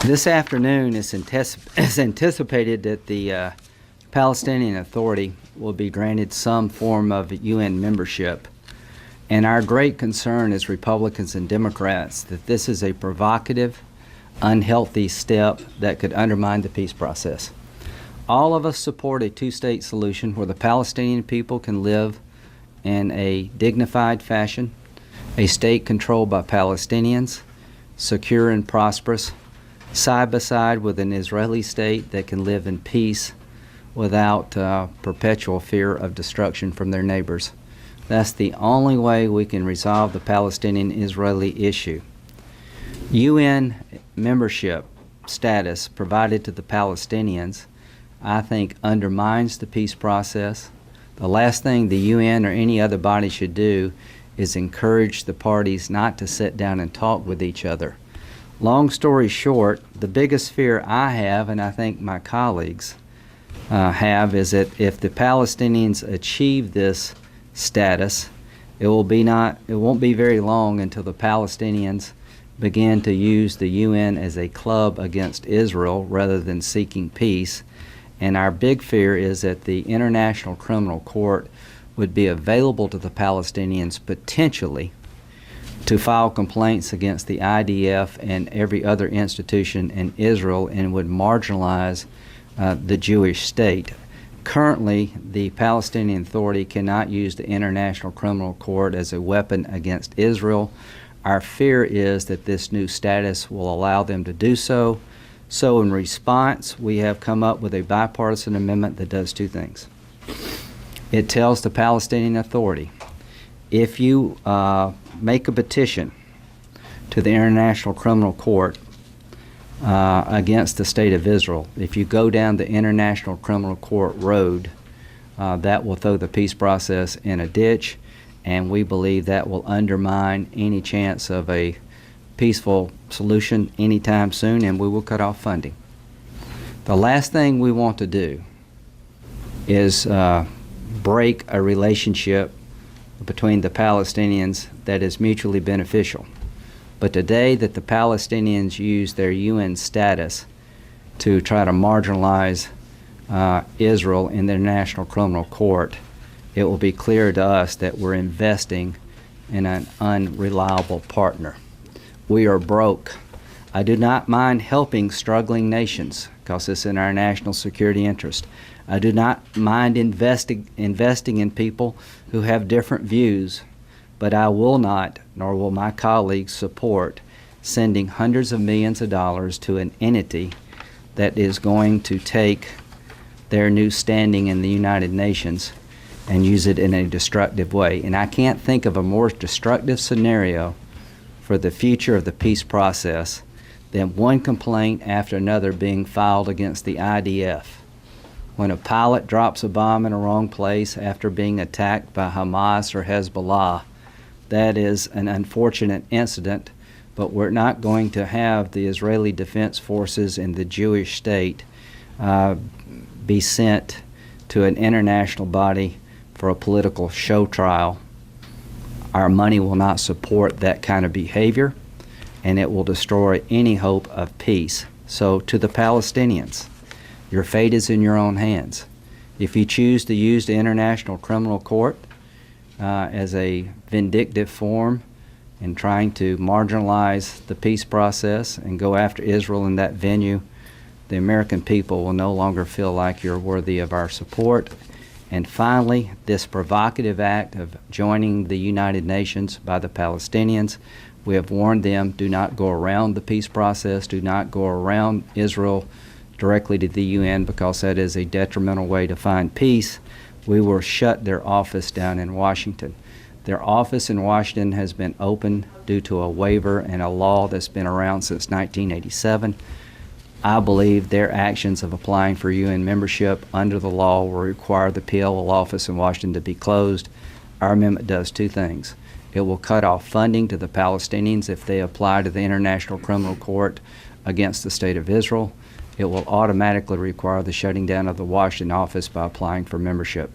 This afternoon, it's anticipated that the Palestinian Authority will be granted some form of UN membership. And our great concern as Republicans and Democrats that this is a provocative, unhealthy step that could undermine the peace process. All of us support a two-state solution where the Palestinian people can live in a dignified fashion, a state controlled by Palestinians, secure and prosperous, side by side with an Israeli state that can live in peace without perpetual fear of destruction from their neighbors. That's the only way we can resolve the Palestinian-Israeli issue. UN membership status provided to the Palestinians, I think, undermines the peace process. The last thing the UN or any other body should do is encourage the parties not to sit down and talk with each other. Long story short, the biggest fear I have, and I think my colleagues have, is that if the Palestinians achieve this status, it won't be very long until the Palestinians begin to use the UN as a club against Israel rather than seeking peace. And our big fear is that the International Criminal Court would be available to the Palestinians potentially to file complaints against the IDF and every other institution in Israel and would marginalize the Jewish state. Currently, the Palestinian Authority cannot use the International Criminal Court as a weapon against Israel. Our fear is that this new status will allow them to do so. So in response, we have come up with a bipartisan amendment that does two things. It tells the Palestinian Authority, if you make a petition to the International Criminal Court against the State of Israel, if you go down the International Criminal Court road, that will throw the peace process in a ditch, and we believe that will undermine any chance of a peaceful solution anytime soon, and we will cut off funding. The last thing we want to do is break a relationship between the Palestinians that is mutually beneficial. But today that the Palestinians use their UN status to try to marginalize Israel in the International Criminal Court, it will be clear to us that we're investing in an unreliable partner. We are broke. I do not mind helping struggling nations because it's in our national security interest. I do not mind investing in people who have different views, but I will not, nor will my colleagues, support sending hundreds of millions of dollars to an entity that is going to take their new standing in the United Nations and use it in a destructive way. And I can't think of a more destructive scenario for the future of the peace process than one complaint after another being filed against the IDF. When a pilot drops a bomb in a wrong place after being attacked by Hamas or Hezbollah, that is an unfortunate incident, but we're not going to have the Israeli Defense Forces and the Jewish state be sent to an international body for a political show trial. Our money will not support that kind of behavior, and it will destroy any hope of peace. So to the Palestinians, your fate is in your own hands. If you choose to use the International Criminal Court as a vindictive form in trying to marginalize the peace process and go after Israel in that venue, the American people will no longer feel like you're worthy of our support. And finally, this provocative act of joining the United Nations by the Palestinians, we have warned them, do not go around the peace process, do not go around Israel directly to the UN, because that is a detrimental way to find peace. We will shut their office down in Washington. Their office in Washington has been open due to a waiver and a law that's been around since 1987. I believe their actions of applying for UN membership under the law will require the PLO office in Washington to be closed. Our amendment does two things. It will cut off funding to the Palestinians if they apply to the International Criminal Court against the State of Israel. It will automatically require the shutting down of the Washington office by applying for membership.